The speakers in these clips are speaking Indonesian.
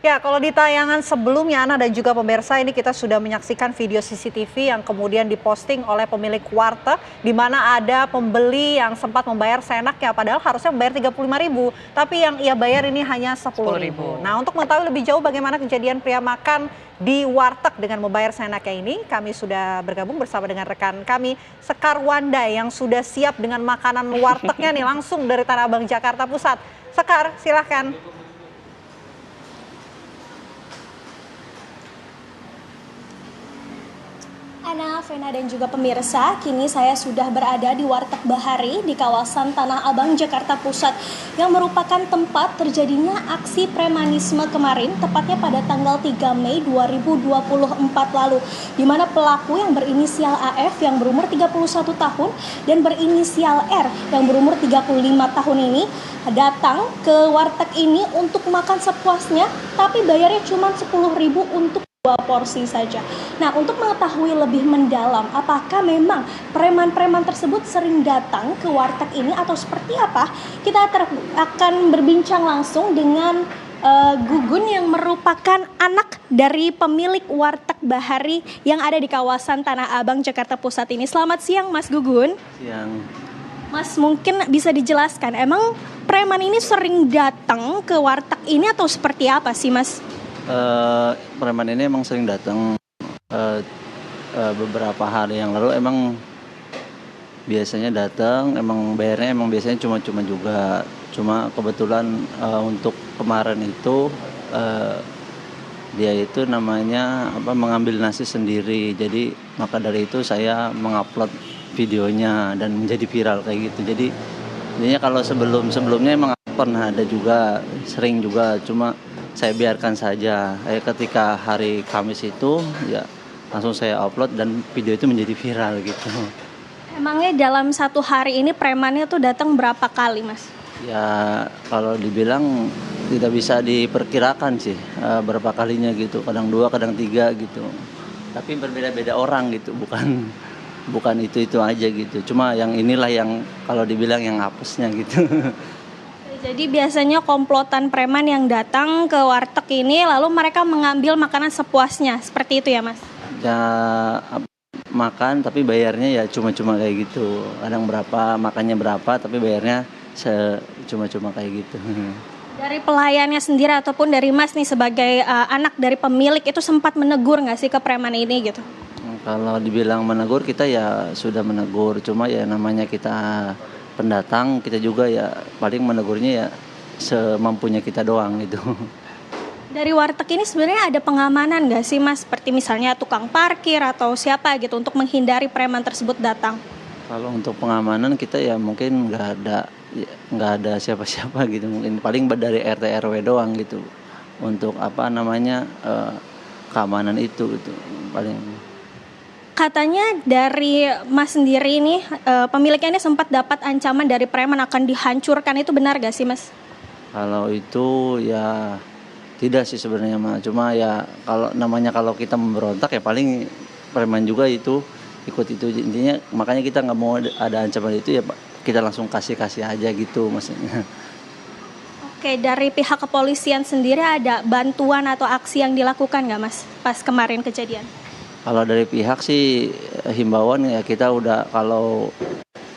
Ya, kalau di tayangan sebelumnya, Ana dan juga pemirsa, ini kita sudah menyaksikan video CCTV yang kemudian diposting oleh pemilik warteg, di mana ada pembeli yang sempat membayar seenaknya, padahal harusnya membayar 35.000, tapi yang ia bayar ini hanya 10.000. Nah, untuk mengetahui lebih jauh bagaimana kejadian pria makan di warteg dengan membayar seenaknya ini, kami sudah bergabung bersama dengan rekan kami, Sekar Wanda, yang sudah siap dengan makanan wartegnya nih, langsung dari Tanah Abang, Jakarta Pusat. Sekar, silahkan. Ana, Vena, dan juga pemirsa, kini saya sudah berada di Warteg Bahari di kawasan Tanah Abang, Jakarta Pusat, yang merupakan tempat terjadinya aksi premanisme kemarin, tepatnya pada tanggal 3 Mei 2024 lalu, di mana pelaku yang berinisial AF yang berumur 31 tahun dan berinisial R yang berumur 35 tahun ini datang ke warteg ini untuk makan sepuasnya, tapi bayarnya cuma 10.000 untuk 2 porsi saja. Nah, untuk mengetahui lebih mendalam apakah memang preman-preman tersebut sering datang ke warteg ini atau seperti apa, kita akan berbincang langsung dengan Gugun yang merupakan anak dari pemilik Warteg Bahari yang ada di kawasan Tanah Abang, Jakarta Pusat ini. Selamat siang, Mas Gugun. Siang. Mas, mungkin bisa dijelaskan, emang preman ini sering datang ke warteg ini atau seperti apa sih, Mas? Preman ini emang sering datang beberapa hari yang lalu, emang biasanya datang, emang bayarnya emang biasanya cuma juga, cuma kebetulan untuk kemarin itu dia itu namanya mengambil nasi sendiri, jadi maka dari itu saya mengupload videonya dan menjadi viral kayak gitu. Jadi intinya kalau sebelumnya emang pernah ada juga, sering juga, cuma saya biarkan saja. Ketika hari Kamis itu ya langsung saya upload dan video itu menjadi viral gitu. Emangnya dalam satu hari ini premannya tuh datang berapa kali, Mas? Ya kalau dibilang tidak bisa diperkirakan sih berapa kalinya gitu. Kadang 2, kadang 3 gitu. Tapi berbeda-beda orang gitu, bukan itu aja gitu. Cuma yang inilah yang kalau dibilang yang apesnya gitu. Jadi biasanya komplotan preman yang datang ke warteg ini lalu mereka mengambil makanan sepuasnya, seperti itu ya, Mas? Ya makan tapi bayarnya ya cuma-cuma kayak gitu. Kadang berapa, makannya berapa tapi bayarnya cuma-cuma kayak gitu. Dari pelayannya sendiri ataupun dari Mas nih sebagai anak dari pemilik itu sempat menegur nggak sih ke preman ini gitu? Kalau dibilang menegur, kita ya sudah menegur, cuma ya namanya kita pendatang, kita juga ya paling menegurnya ya semampunya kita doang gitu. Dari warteg ini sebenarnya ada pengamanan nggak sih, Mas? Seperti misalnya tukang parkir atau siapa gitu untuk menghindari preman tersebut datang? Kalau untuk pengamanan kita ya mungkin nggak ada siapa-siapa gitu, mungkin paling dari RT RW doang gitu untuk keamanan itu gitu paling. Katanya dari Mas sendiri ini pemiliknya ini sempat dapat ancaman dari preman akan dihancurkan, itu benar gak sih, Mas? Kalau itu ya tidak sih sebenarnya, cuma ya kalau kita memberontak ya paling preman juga itu ikut itu, intinya makanya kita nggak mau ada ancaman itu, ya kita langsung kasih aja gitu maksudnya. Oke, dari pihak kepolisian sendiri ada bantuan atau aksi yang dilakukan nggak, Mas, pas kemarin kejadian? Kalau dari pihak sih himbauan ya kita udah, kalau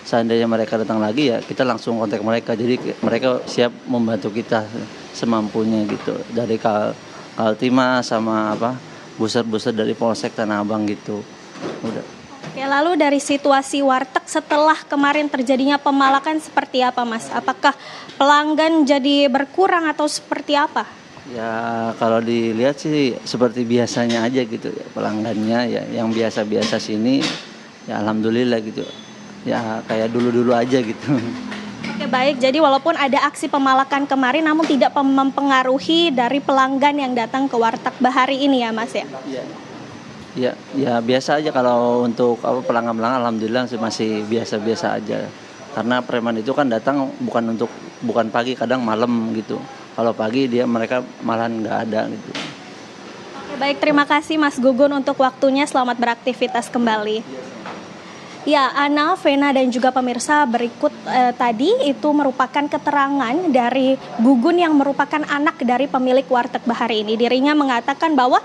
seandainya mereka datang lagi ya kita langsung kontak mereka, jadi mereka siap membantu kita semampunya gitu, dari Kaltimas sama buser dari Polsek Tanah Abang gitu. Udah. Oke, lalu dari situasi warteg setelah kemarin terjadinya pemalakan seperti apa, Mas? Apakah pelanggan jadi berkurang atau seperti apa? Ya kalau dilihat sih seperti biasanya aja gitu ya, pelanggannya ya yang biasa-biasa sini ya alhamdulillah gitu. Ya kayak dulu-dulu aja gitu. Oke, baik, jadi walaupun ada aksi pemalakan kemarin namun tidak mempengaruhi dari pelanggan yang datang ke Warteg Bahari ini ya, Mas ya? Iya. Ya biasa aja, kalau untuk pelanggan-pelanggan alhamdulillah masih biasa-biasa aja. Karena preman itu kan datang bukan pagi, kadang malam gitu. Kalau pagi mereka malahan nggak ada gitu. Oke, baik, terima kasih Mas Gugun untuk waktunya. Selamat beraktivitas kembali. Ya, Ana, Vena, dan juga pemirsa, berikut tadi itu merupakan keterangan dari Gugun yang merupakan anak dari pemilik Warteg Bahari ini. Dirinya mengatakan bahwa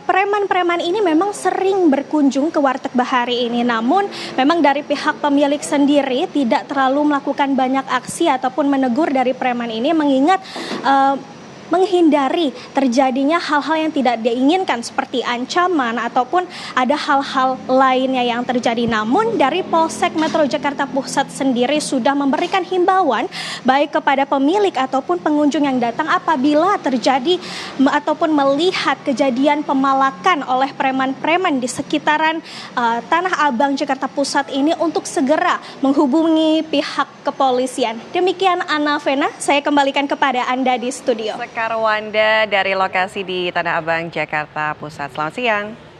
preman-preman ini memang sering berkunjung ke Warteg Bahari ini. Namun memang dari pihak pemilik sendiri tidak terlalu melakukan banyak aksi ataupun menegur dari preman ini, mengingat menghindari terjadinya hal-hal yang tidak diinginkan seperti ancaman ataupun ada hal-hal lainnya yang terjadi. Namun dari Polsek Metro Jakarta Pusat sendiri sudah memberikan himbauan baik kepada pemilik ataupun pengunjung yang datang apabila terjadi ataupun melihat kejadian pemalakan oleh preman-preman di sekitaran Tanah Abang Jakarta Pusat ini untuk segera menghubungi pihak kepolisian. Demikian Ana, Vena, saya kembalikan kepada Anda di studio. Sekar Wanda dari lokasi di Tanah Abang, Jakarta Pusat. Selamat siang.